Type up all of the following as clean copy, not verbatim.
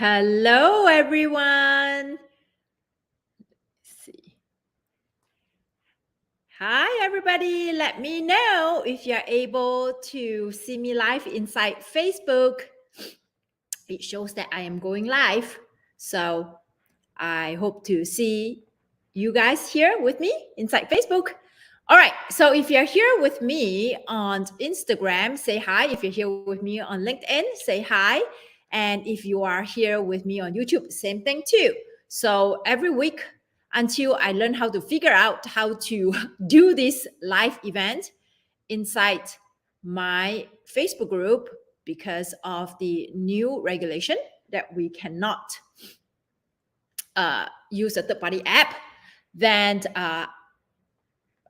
Hello, everyone. Let's see. Hi, everybody. Let me know if you're able to see me live inside Facebook. It shows that I am going live. So I hope to see you guys here with me inside Facebook. All right. So if you're here with me on Instagram, say hi. If you're here with me on LinkedIn, say hi. And if you are here with me on YouTube, same thing too. So every week until I learn how to figure out how to do this live event inside my Facebook group because of the new regulation that we cannot use a third-party app, then I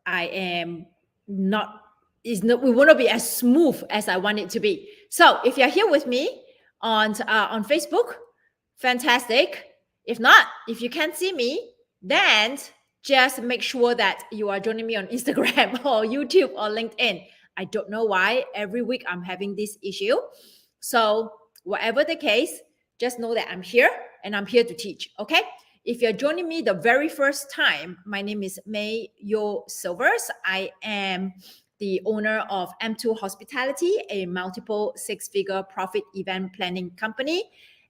am not, we will not be as smooth as I want it to be. So if you're here with me on Facebook, fantastic. If not, if you can't see me, then just make sure that you are joining me on Instagram or YouTube or LinkedIn. I don't know why every week I'm having this issue. So whatever the case, just know that I'm here and I'm here to teach, okay? If you're joining me the very first time, my name is May Yo Silvers. I am the owner of M2 Hospitality, a multiple six-figure profit event planning company.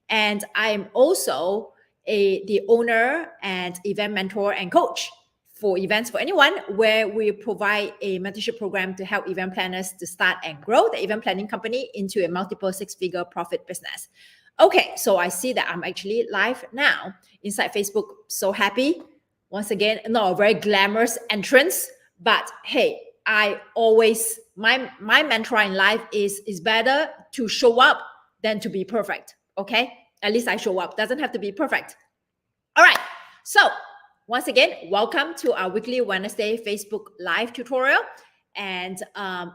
And I'm also the owner and event mentor and coach for Events for Anyone, where we provide a mentorship program to help event planners to start and grow the event planning company into a multiple six-figure profit business. Okay, so I see that I'm actually live now inside Facebook. So happy. Once again, not a very glamorous entrance, but hey, I always, my mantra in life is better to show up than to be perfect, okay? At least I show up. Doesn't have to be perfect. All right, so once again, welcome to our weekly Wednesday Facebook live tutorial. And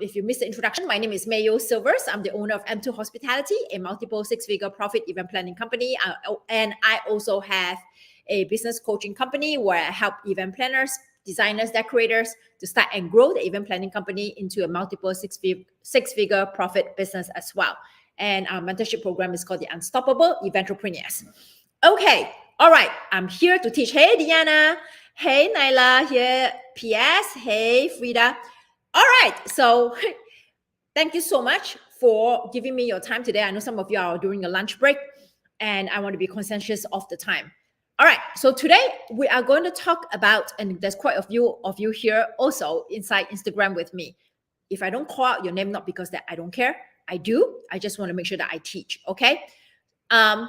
if you missed the introduction, my name is Mayo Silvers. I'm the owner of M2 Hospitality, a multiple six-figure profit event planning company. And I also have a business coaching company where I help event planners, designers, decorators to start and grow the event planning company into a multiple six-figure profit business as well. And our mentorship program is called the Unstoppable Eventrepreneurs. Okay, all right, I'm here to teach. Hey, Diana. Hey, Nyla here. PS. Hey, Frida. All right, so thank you so much for giving me your time today. I know some of you are during a lunch break, and I want to be conscientious of the time. All right, so today we are going to talk about, and there's quite a few of you here also inside Instagram with me. If I don't call out your name, not because that I don't care, I do. I just want to make sure that I teach, okay? And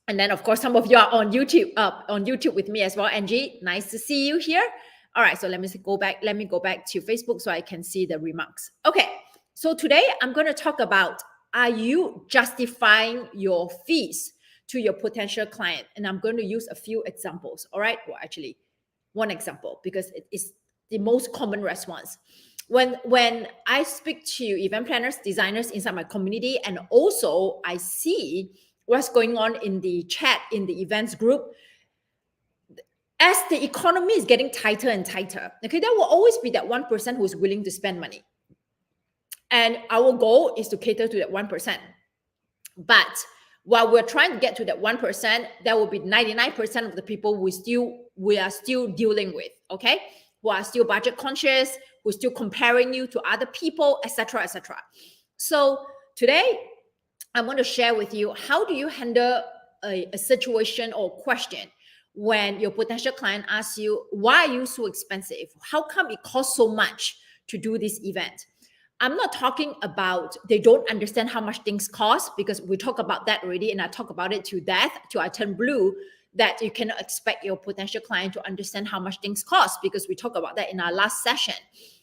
then, of course, some of you are on YouTube with me as well. Angie, nice to see you here. All right, so let me go back to Facebook so I can see the remarks. Okay, so today I'm going to talk about, are you justifying your fees to your potential client? And I'm going to use a few examples, all right? Well, actually, one example, because it is the most common response. When I speak to event planners, designers inside my community, and also I see what's going on in the chat, in the events group, as the economy is getting tighter and tighter, okay, there will always be that 1% who's willing to spend money. And our goal is to cater to that 1%. But while we're trying to get to that 1%, there will be 99% of the people we are still dealing with, okay? Who are still budget conscious, who are still comparing you to other people, etc., etc. So today, I'm going to share with you, how do you handle a situation or question when your potential client asks you, why are you so expensive? How come it costs so much to do this event? I'm not talking about they don't understand how much things cost, because we talk about that already, and I talk about it to death, till I turn blue, that you cannot expect your potential client to understand how much things cost, because we talked about that in our last session.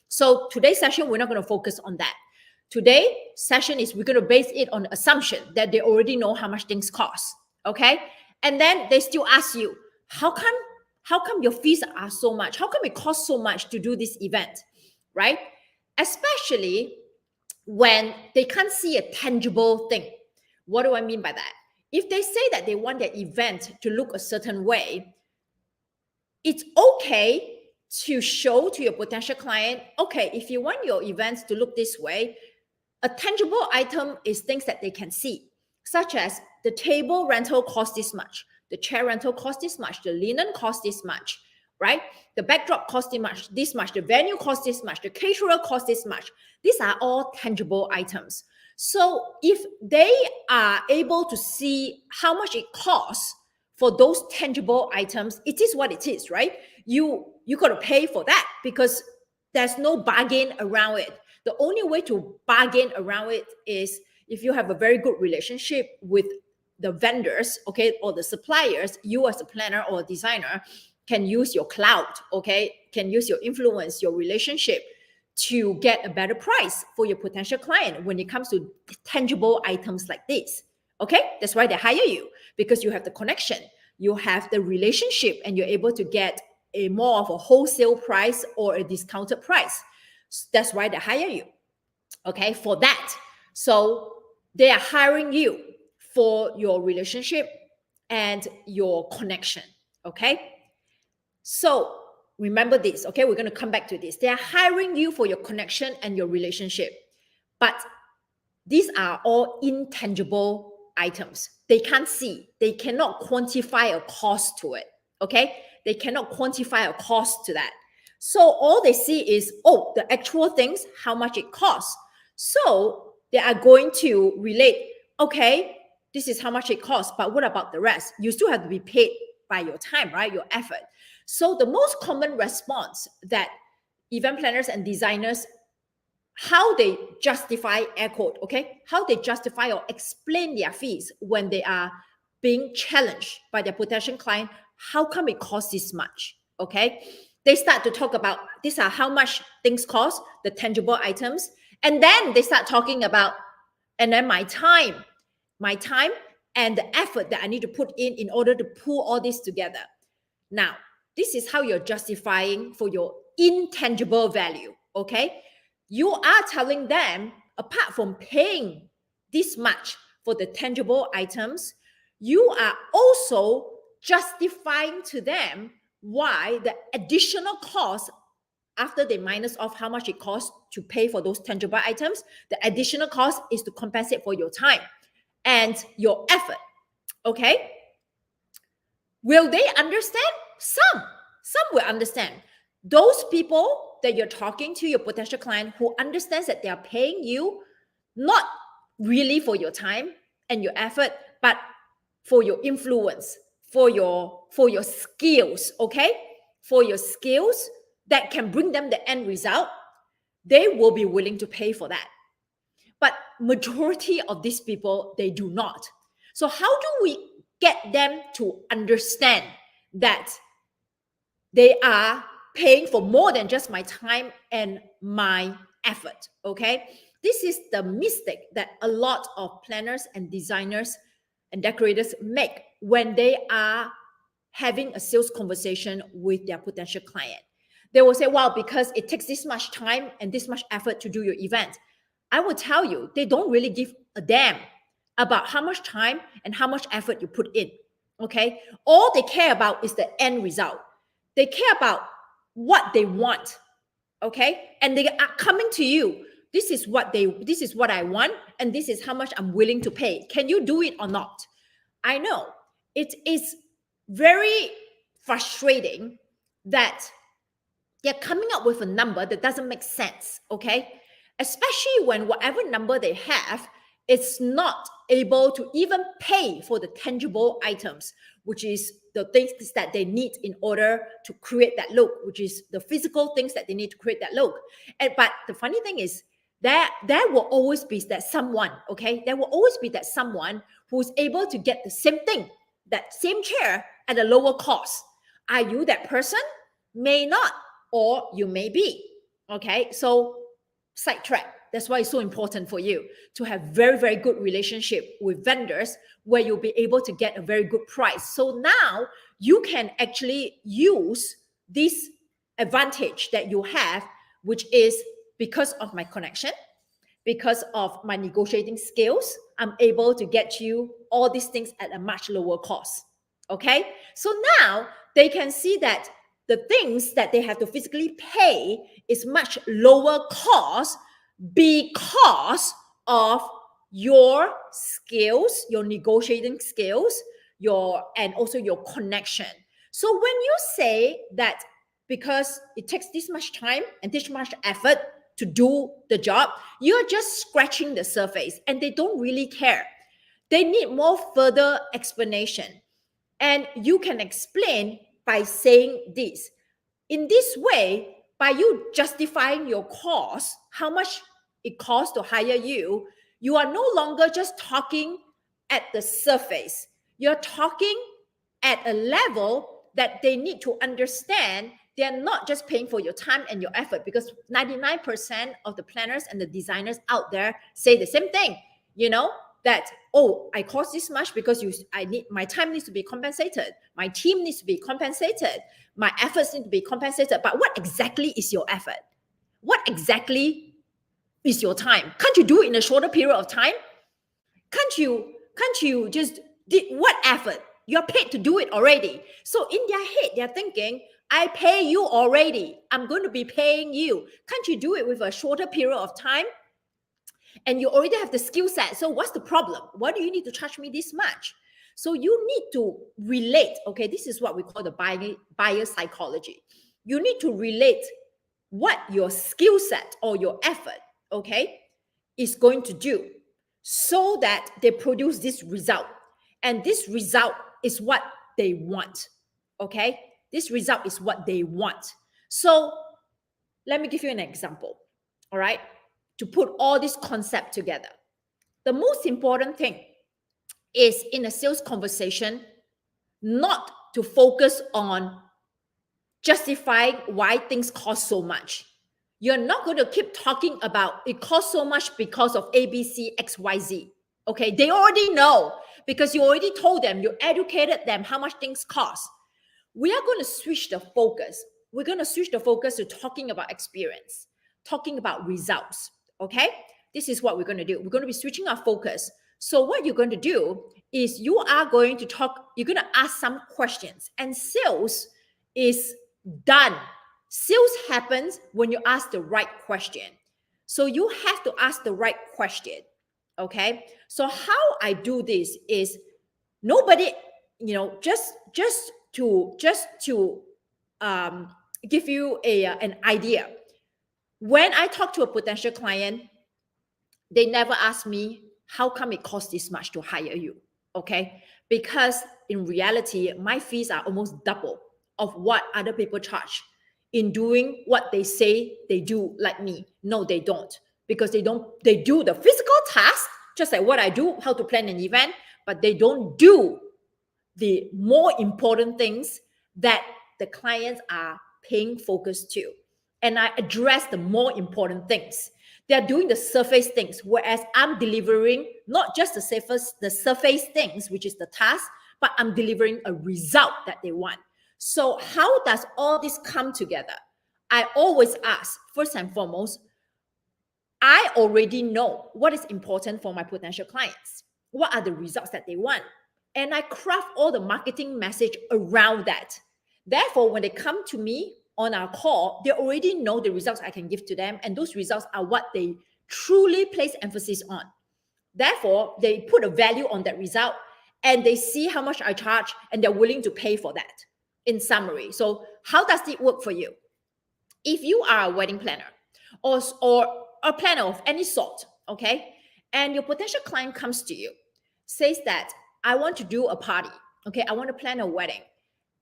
So today's session, we're not going to focus on that. Today's session is we're going to base it on the assumption that they already know how much things cost, okay? And then they still ask you, how come your fees are so much? How come it costs so much to do this event, right? Especially when they can't see a tangible thing. What do I mean by that? If they say that they want their event to look a certain way, it's okay to show to your potential client, okay, if you want your events to look this way, a tangible item is things that they can see. such as the table rental costs this much, the chair rental costs this much, the linen costs this much, right? The backdrop costs this much, the venue costs this much, the caterer costs this much. These are all tangible items. So if they are able to see how much it costs for those tangible items, it is what it is, right? You got to pay for that because there's no bargain around it. The only way to bargain around it is if you have a very good relationship with the vendors, okay, or the suppliers. You as a planner or a designer can use your clout, okay, can use your influence, your relationship to get a better price for your potential client when it comes to tangible items like this. Okay, that's why they hire you, because you have the connection, you have the relationship, and you're able to get a more of a wholesale price or a discounted price. That's why they hire you, okay, for that. So they are hiring you for your relationship and your connection, okay? So remember this, okay? We're going to come back to this. They are hiring you for your connection and your relationship, but these are all intangible items. They can't see, they cannot quantify a cost to it, okay? They cannot quantify a cost to that. So all they see is, oh, the actual things, how much it costs. So they are going to relate, okay, this is how much it costs, but what about the rest? You still have to be paid by your time, right? Your effort. So the most common response that event planners and designers, how they justify, air quote, okay, how they justify or explain their fees when they are being challenged by their potential client, how come it costs this much, okay? They start to talk about, these are how much things cost, the tangible items, and then they start talking about, and then my time and the effort that I need to put in order to pull all this together. Now, this is how you're justifying for your intangible value, okay? You are telling them, apart from paying this much for the tangible items, you are also justifying to them why the additional cost, after they minus off how much it costs to pay for those tangible items, the additional cost is to compensate for your time and your effort, okay? Will they understand? Some will understand. Those people that you're talking to, your potential client, who understands that they are paying you not really for your time and your effort, but for your influence, for your skills, okay? For your skills that can bring them the end result, they will be willing to pay for that. But majority of these people, they do not. So how do we get them to understand that they are paying for more than just my time and my effort, okay? This is the mistake that a lot of planners and designers and decorators make when they are having a sales conversation with their potential client. They will say, well, because it takes this much time and this much effort to do your event. I will tell you, they don't really give a damn about how much time and how much effort you put in, okay? All they care about is the end result. They care about what they want, okay? And they are coming to you. This is what I want, and this is how much I'm willing to pay. Can you do it or not? I know it is very frustrating that they're coming up with a number that doesn't make sense, okay? Especially when whatever number they have, it's not able to even pay for the tangible items, which is the things that they need in order to create that look, which is the physical things that they need to create that look. But the funny thing is, there will always be that someone, okay? There will always be that someone who's able to get the same thing, that same chair at a lower cost. Are you that person? May not, or you may be, okay? So sidetrack. That's why it's so important for you to have very, very good relationship with vendors where you'll be able to get a very good price. So now you can actually use this advantage that you have, which is because of my connection, because of my negotiating skills, I'm able to get you all these things at a much lower cost. Okay? So now they can see that the things that they have to physically pay is much lower cost because of your skills, your negotiating skills, and also your connection. So when you say that because it takes this much time and this much effort to do the job, you're just scratching the surface and they don't really care. They need more further explanation. And you can explain by saying this. In this way, by you justifying your cost, how much it costs to hire you, you are no longer just talking at the surface. You're talking at a level that they need to understand. They're not just paying for your time and your effort, because 99% of the planners and the designers out there say the same thing, that, oh, I cost this much because my time needs to be compensated. My team needs to be compensated. My efforts need to be compensated. But what exactly is your effort? What exactly is your time? Can't you do it in a shorter period of time? Can't you just did what effort? You're paid to do it already. So in their head, they're thinking, I pay you already. I'm going to be paying you. Can't you do it with a shorter period of time? And you already have the skill set. So what's the problem? Why do you need to charge me this much? So you need to relate. Okay, this is what we call the buyer psychology. You need to relate what your skill set or your effort, okay, is going to do, so that they produce this result. And this result is what they want. Okay, this result is what they want. So let me give you an example. All right, to put all this concept together. The most important thing is in a sales conversation, not to focus on justifying why things cost so much. You're not going to keep talking about it costs so much because of ABC, XYZ. Okay, they already know, because you already told them, you educated them how much things cost. We are going to switch the focus. We're going to switch the focus to talking about experience, talking about results. Okay, this is what we're going to do. We're going to be switching our focus. So what you're going to do is you're going to ask some questions, and sales is done. Sales happens when you ask the right question. So you have to ask the right question. Okay, so how I do this is nobody, just to give you an idea. When I talk to a potential client, they never ask me, how come it costs this much to hire you? Okay, because in reality, my fees are almost double of what other people charge in doing what they say they do, like me. No, they don't, because they do the physical task, just like what I do, how to plan an event, but they don't do the more important things that the clients are paying focus to. And I address the more important things. They're doing the surface things, whereas I'm delivering not just the surface things, which is the task, but I'm delivering a result that they want. So how does all this come together? I always ask, first and foremost, I already know what is important for my potential clients. What are the results that they want? And I craft all the marketing message around that. Therefore, when they come to me on our call, they already know the results I can give to them. And those results are what they truly place emphasis on. Therefore, they put a value on that result and they see how much I charge and they're willing to pay for that, in summary. So how does it work for you? If you are a wedding planner or a planner of any sort, okay, and your potential client comes to you, says that I want to do a party, okay, I want to plan a wedding,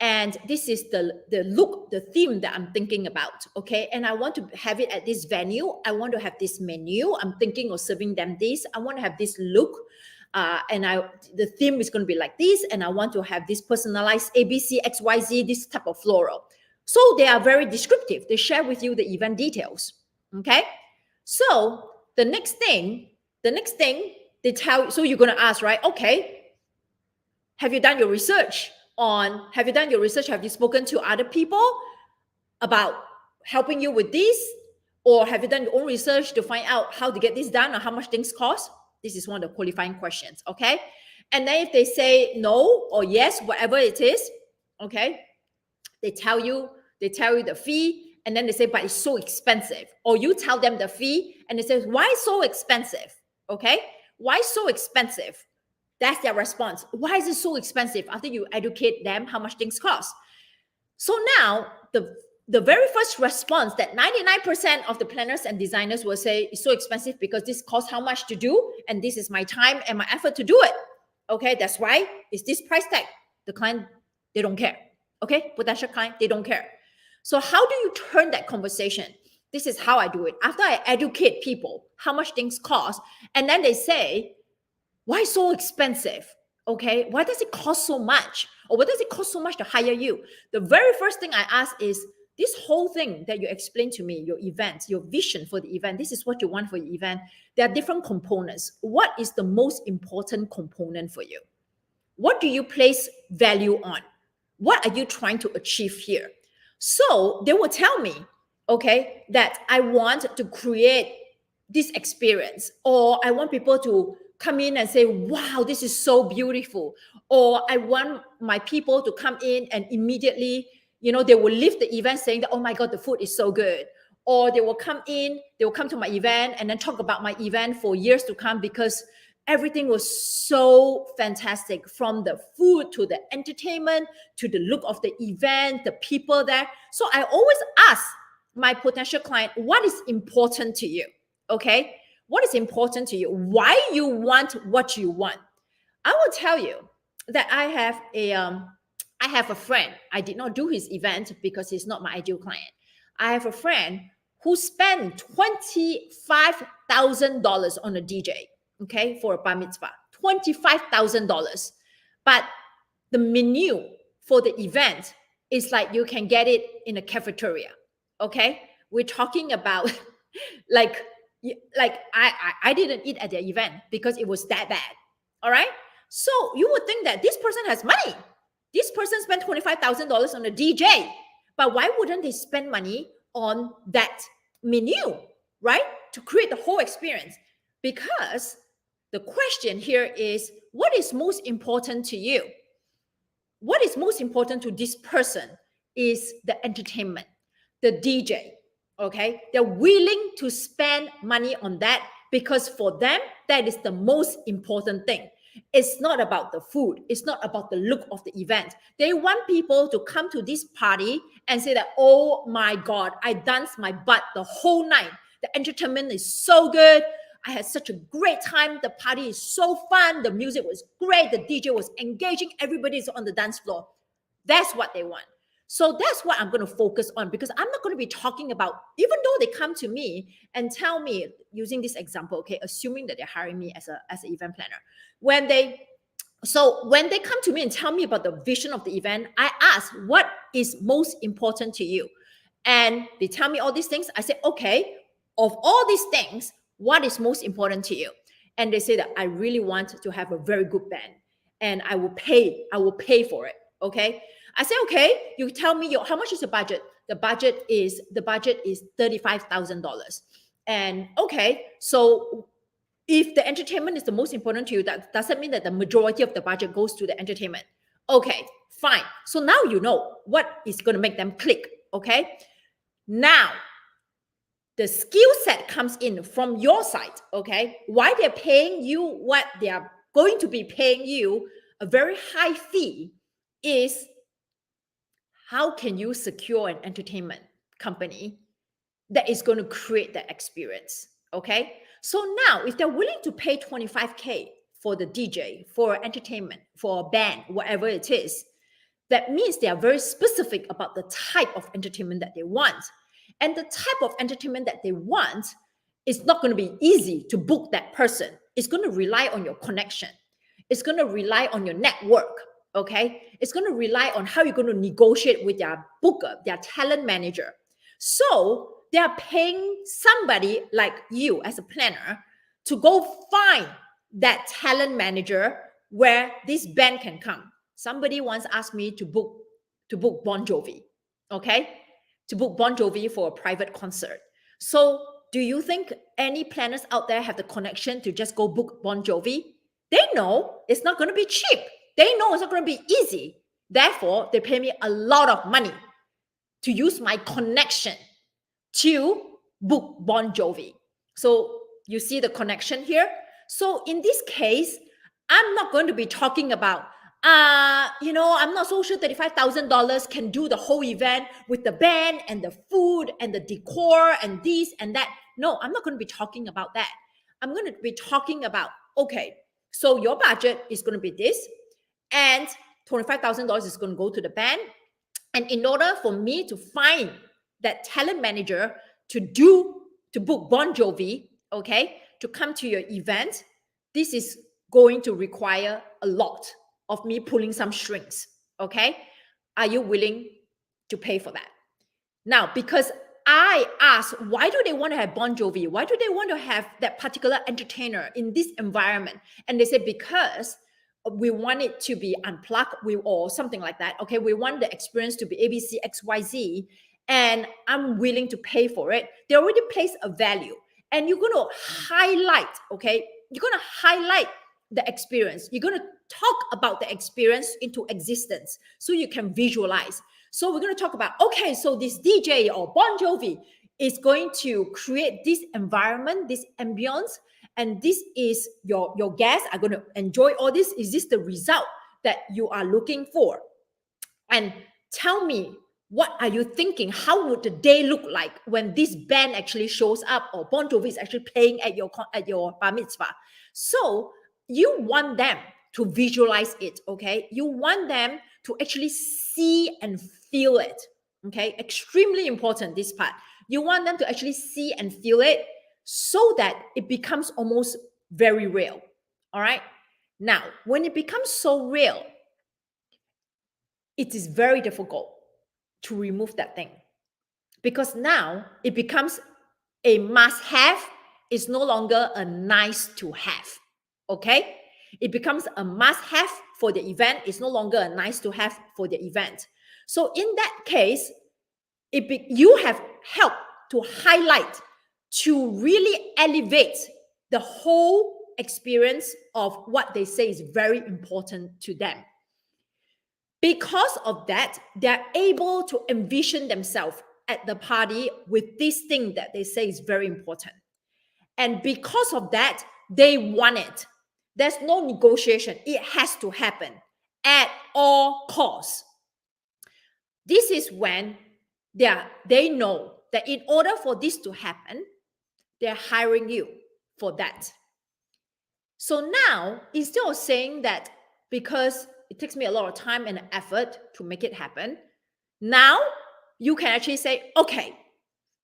and this is the look, the theme that I'm thinking about, okay, and I want to have it at this venue. I want to have this menu. I'm thinking of serving them this. I want to have this look, and the theme is going to be like this, and I want to have this personalized ABC, XYZ, this type of floral. So they are very descriptive. They share with you the event details, okay? So the next thing they tell you, so you're going to ask, right? Okay, have you done your research? Have you spoken to other people about helping you with this? Or have you done your own research to find out how to get this done or how much things cost? This is one of the qualifying questions, okay? And then if they say no or yes, whatever it is, okay, they tell you the fee, and then they say, but it's so expensive. Or you tell them the fee, and they say, why so expensive? Okay, Why so expensive? That's their response. Why is it so expensive? After you educate them how much things cost. So now the very first response that 99% of the planners and designers will say is so expensive because this costs how much to do, and this is my time and my effort to do it. Okay, that's why it's this price tag. The client, they don't care. Okay, potential client, they don't care. So how do you turn that conversation? This is how I do it. After I educate people how much things cost, and then they say, why so expensive? Okay, why does it cost so much? Or what does it cost so much to hire you? The very first thing I ask is, this whole thing that you explained to me, your event, your vision for the event, this is what you want for your event. There are different components. What is the most important component for you? What do you place value on? What are you trying to achieve here? So they will tell me, okay, that I want to create this experience, or I want people to come in and say, wow, this is so beautiful. Or I want my people to come in and immediately, they will leave the event saying that, oh my God, the food is so good. Or they will come to my event and then talk about my event for years to come because everything was so fantastic, from the food to the entertainment to the look of the event, the people there. So I always ask my potential client, what is important to you? Okay, what is important to you? Why you want what you want? I will tell you that I have a friend. I did not do his event because he's not my ideal client. I have a friend who spent $25,000 on a DJ, okay, for a bar mitzvah. $25,000, but the menu for the event is like you can get it in a cafeteria. Okay, we're talking about like I didn't eat at the event because it was that bad. All right. So you would think that this person has money. This person spent $25,000 on a DJ, but why wouldn't they spend money on that menu, right? To create the whole experience. Because the question here is, what is most important to you? What is most important to this person is the entertainment, the DJ. Okay, they're willing to spend money on that because for them, that is the most important thing. It's not about the food. It's not about the look of the event. They want people to come to this party and say that, oh my God, I danced my butt the whole night. The entertainment is so good. I had such a great time. The party is so fun. The music was great. The DJ was engaging. Everybody is on the dance floor. That's what they want. So that's what I'm going to focus on, because I'm not going to be talking about, even though they come to me and tell me, using this example, okay, assuming that they're hiring me as an event planner. When they come to me and tell me about the vision of the event, I ask, what is most important to you? And they tell me all these things. I say, okay, of all these things, what is most important to you? And they say that I really want to have a very good band, and I will pay for it. Okay. I say, okay, you tell me how much is the budget? The budget is $35,000. And okay, so if the entertainment is the most important to you, that doesn't mean that the majority of the budget goes to the entertainment. Okay, fine. So now you know what is going to make them click. Okay. Now, the skill set comes in from your side. Okay. Why they're paying you what they are going to be paying you, a very high fee, is how can you secure an entertainment company that is going to create that experience? Okay. So now, if they're willing to pay $25K for the DJ, for entertainment, for a band, whatever it is, that means they are very specific about the type of entertainment that they want. And the type of entertainment that they want is not going to be easy to book that person. It's going to rely on your connection. It's going to rely on your network. Okay, it's going to rely on how you're going to negotiate with their booker, their talent manager. So they are paying somebody like you as a planner to go find that talent manager where this band can come. Somebody once asked me to book Bon Jovi, okay, to book Bon Jovi for a private concert. So do you think any planners out there have the connection to just go book Bon Jovi? They know it's not going to be cheap. They know it's not going to be easy. Therefore, they pay me a lot of money to use my connection to book Bon Jovi. So you see the connection here? So in this case, I'm not going to be talking about, I'm not so sure $35,000 can do the whole event with the band and the food and the decor and this and that. No, I'm not going to be talking about that. I'm going to be talking about, okay, so your budget is going to be this, and $25,000 is going to go to the band. And in order for me to find that talent manager to book Bon Jovi, okay, to come to your event, this is going to require a lot of me pulling some strings, okay? Are you willing to pay for that? Now, because I asked, why do they want to have Bon Jovi? Why do they want to have that particular entertainer in this environment? And they said, because we want it to be unplugged or something like that. Okay, we want the experience to be ABC, XYZ, and I'm willing to pay for it. They already place a value, and you're going to highlight, okay? You're going to highlight the experience. You're going to talk about the experience into existence so you can visualize. So we're going to talk about, okay, so this DJ or Bon Jovi is going to create this environment, this ambience, and this is your guests are going to enjoy all this. Is this the result that you are looking for? And tell me, what are you thinking? How would the day look like when this band actually shows up or Bon Jovi is actually playing at your bar mitzvah? So you want them to visualize it, okay? You want them to actually see and feel it, okay? Extremely important, this part. You want them to actually see and feel it so that it becomes almost very real, all right? Now, when it becomes so real, it is very difficult to remove that thing because now it becomes a must-have. It's no longer a nice-to-have, okay? It becomes a must-have for the event. It's no longer a nice-to-have for the event. So in that case, you have helped to highlight, to really elevate the whole experience of what they say is very important to them. Because of that, they're able to envision themselves at the party with this thing that they say is very important. And because of that, they want it. There's no negotiation. It has to happen at all costs. This is when they know that in order for this to happen, they're hiring you for that. So now, instead of saying that because it takes me a lot of time and effort to make it happen, now you can actually say, okay,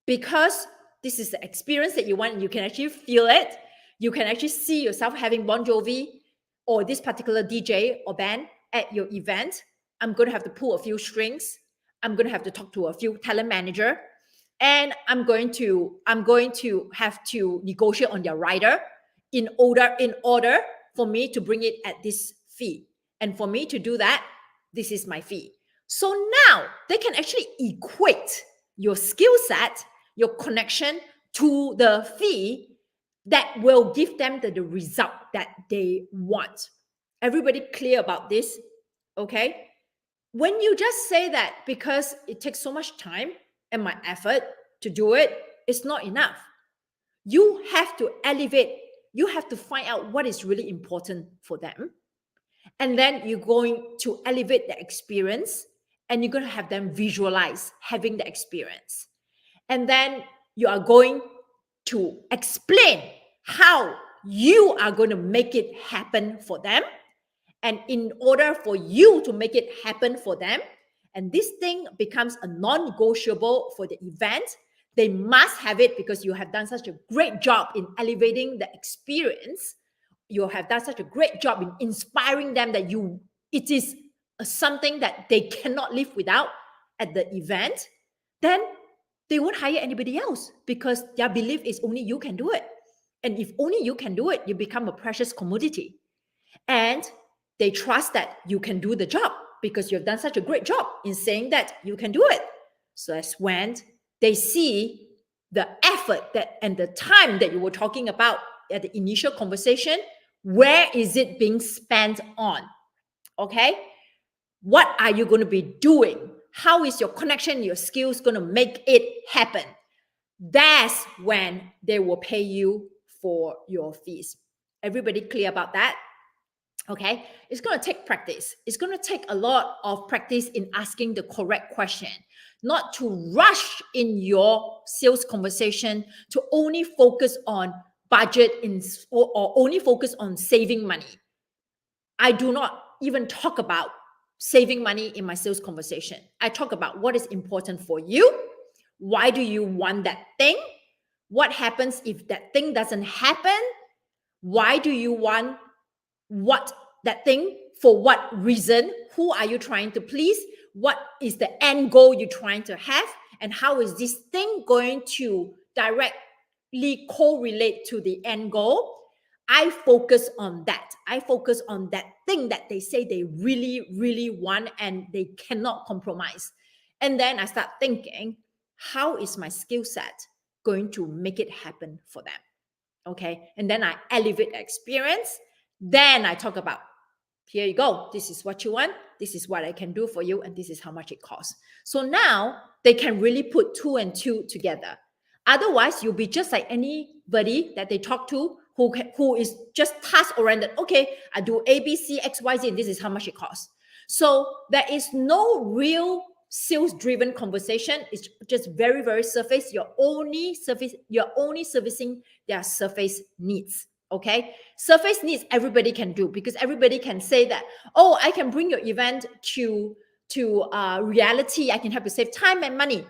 because this is the experience that you want, and you can actually feel it. You can actually see yourself having Bon Jovi or this particular DJ or band at your event. I'm going to have to pull a few strings. I'm going to have to talk to a few talent manager, and I'm going to have to negotiate on their rider in order for me to bring it at this fee. And for me to do that, this is my fee. So now they can actually equate your skill set, your connection to the fee that will give them the result that they want. Everybody clear about this? Okay? When you just say that because it takes so much time and my effort to do it, it's not enough. You have to elevate. You have to find out what is really important for them. And then you're going to elevate the experience, and you're going to have them visualize having the experience. And then you are going to explain how you are going to make it happen for them. And in order for you to make it happen for them, and this thing becomes a non-negotiable for the event, they must have it because you have done such a great job in elevating the experience. You have done such a great job in inspiring them that it is something that they cannot live without at the event. Then they won't hire anybody else because their belief is only you can do it. And if only you can do it, you become a precious commodity. And they trust that you can do the job because you've done such a great job in saying that you can do it. So that's when they see the effort and the time that you were talking about at the initial conversation. Where is it being spent on? Okay? What are you going to be doing? How is your connection, your skills going to make it happen? That's when they will pay you for your fees. Everybody clear about that? Okay, it's going to take practice. It's going to take a lot of practice in asking the correct question, not to rush in your sales conversation to only focus on budget or only focus on saving money. I do not even talk about saving money in my sales conversation. I talk about what is important for you. Why do you want that thing? What happens if that thing doesn't happen? Why do you want what that thing, for what reason? Who are you trying to please? What is the end goal you're trying to have? And how is this thing going to directly correlate to the end goal? I focus on that. I focus on that thing that they say they really, really want and they cannot compromise. And then I start thinking, how is my skill set going to make it happen for them? Okay. And then I elevate the experience. Then I talk about, here you go. This is what you want. This is what I can do for you. And this is how much it costs. So now they can really put 2 and 2 together. Otherwise, you'll be just like anybody that they talk to who is just task oriented. Okay, I do A, B, C, X, Y, Z, and this is how much it costs. So there is no real sales driven conversation. It's just very, very surface. You're only servicing their surface needs. Okay, surface needs everybody can do, because everybody can say that, oh, I can bring your event to reality. I can help you save time and money.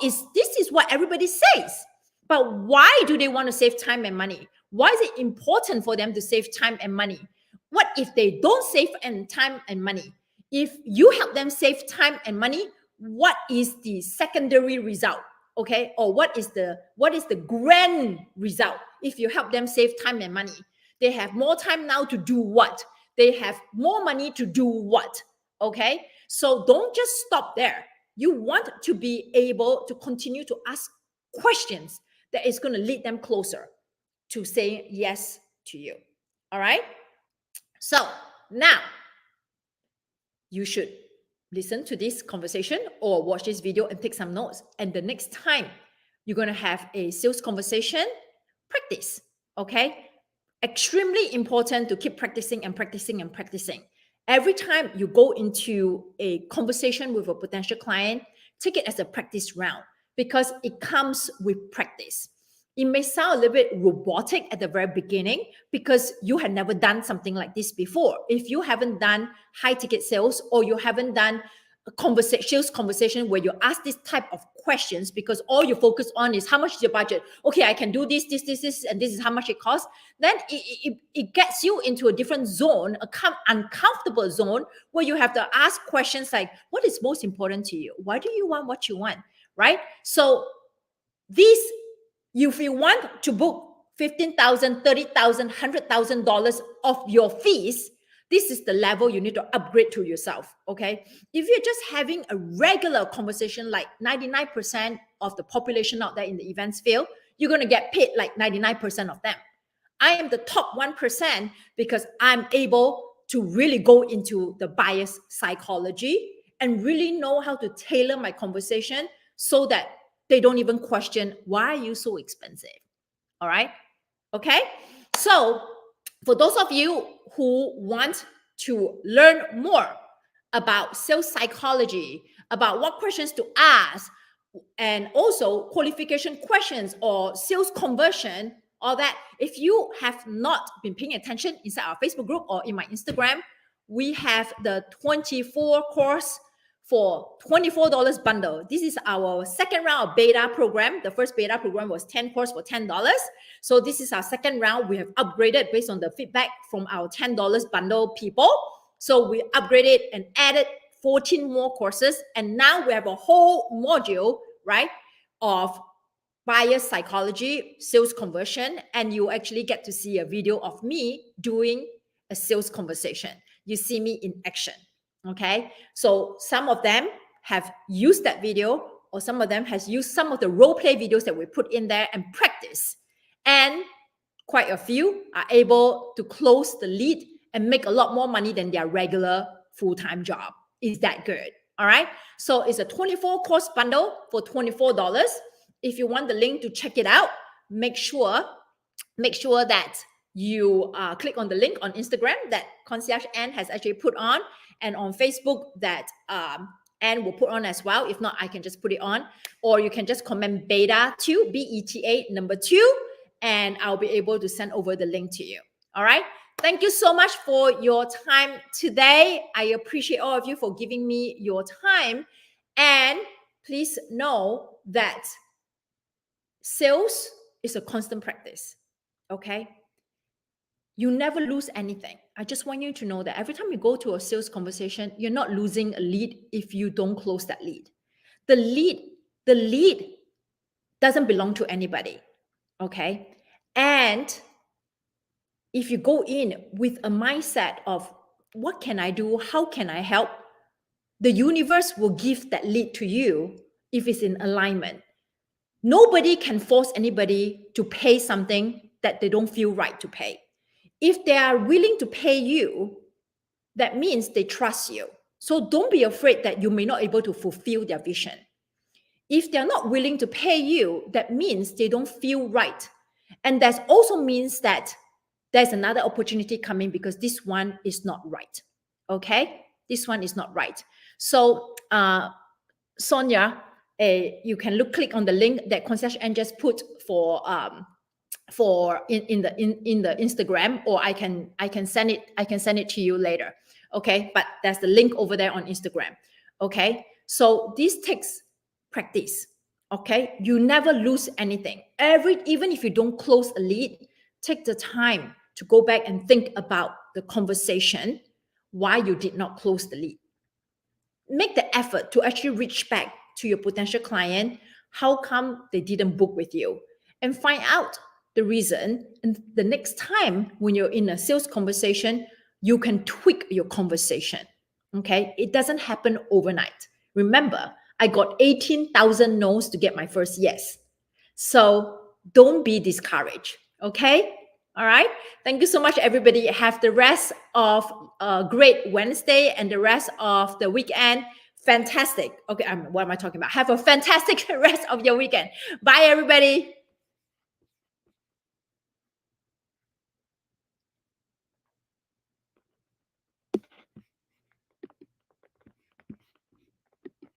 This is what everybody says. But why do they want to save time and money? Why is it important for them to save time and money? What if they don't save time and money? If you help them save time and money, what is the secondary result? Okay, or what is the grand result if you help them save time and money? They have more time now to do what? They have more money to do what? Okay, so don't just stop there. You want to be able to continue to ask questions that is going to lead them closer to saying yes to you. All right, so now you should listen to this conversation or watch this video and take some notes. And the next time you're going to have a sales conversation, practice. Okay, extremely important to keep practicing and practicing and practicing. Every time you go into a conversation with a potential client, take it as a practice round, because it comes with practice. It may sound a little bit robotic at the very beginning because you had never done something like this before. If you haven't done high ticket sales, or you haven't done a sales conversation where you ask this type of questions, because all you focus on is how much is your budget? Okay, I can do this, and this is how much it costs. Then it gets you into a different zone, uncomfortable zone, where you have to ask questions like, what is most important to you? Why do you want what you want? Right? So if you want to book $15,000, $30,000, $100,000 of your fees, this is the level you need to upgrade to yourself. Okay, if you're just having a regular conversation like 99% of the population out there in the events field, you're going to get paid like 99% of them. I am the top 1% because I'm able to really go into the buyer's psychology and really know how to tailor my conversation so that they don't even question, why are you so expensive? All right. Okay. So for those of you who want to learn more about sales psychology, about what questions to ask, and also qualification questions or sales conversion, all that, if you have not been paying attention inside our Facebook group or in my Instagram, we have the 24 course for $24 bundle. This is our second round of beta program. The first beta program was 10 course for $10. So this is our second round. We have upgraded based on the feedback from our $10 bundle people. So we upgraded and added 14 more courses. And now we have a whole module, right, of buyer psychology, sales conversion. And you actually get to see a video of me doing a sales conversation. You see me in action. Okay, so some of them have used that video, or some of them has used some of the role play videos that we put in there and practice. And quite a few are able to close the lead and make a lot more money than their regular full-time job. Is that good? All right. So it's a 24 course bundle for $24. If you want the link to check it out, make sure that you click on the link on Instagram that Concierge Anne has actually put on, and on Facebook that Anne will put on as well. If not, I can just put it on, or you can just comment beta 2, BETA number 2, and I'll be able to send over the link to you. All right. Thank you so much for your time today. I appreciate all of you for giving me your time. And please know that sales is a constant practice. Okay. You never lose anything. I just want you to know that every time you go to a sales conversation, you're not losing a lead if you don't close that lead. The lead doesn't belong to anybody. Okay. And if you go in with a mindset of what can I do? How can I help? The universe will give that lead to you if it's in alignment. Nobody can force anybody to pay something that they don't feel right to pay. If they are willing to pay you, that means they trust you. So don't be afraid that you may not be able to fulfill their vision. If they're not willing to pay you, that means they don't feel right. And that also means that there's another opportunity coming because this one is not right. Okay? This one is not right. So, Sonia, you can click on the link that Concierge Anne just put for in the Instagram, or I can send it to you later. Okay, but there's the link over there on Instagram. Okay, so this takes practice. Okay, you never lose anything. Even if you don't close a lead, take the time to go back and think about the conversation, why you did not close the lead. Make the effort to actually reach back to your potential client. How come they didn't book with you? And find out the reason. And the next time when you're in a sales conversation, you can tweak your conversation. Okay? It doesn't happen overnight. Remember, I got 18,000 no's to get my first yes. So don't be discouraged. Okay? All right. Thank you so much, everybody. Have the rest of a great Wednesday and the rest of the weekend. Fantastic. Okay. What am I talking about? Have a fantastic rest of your weekend. Bye, everybody.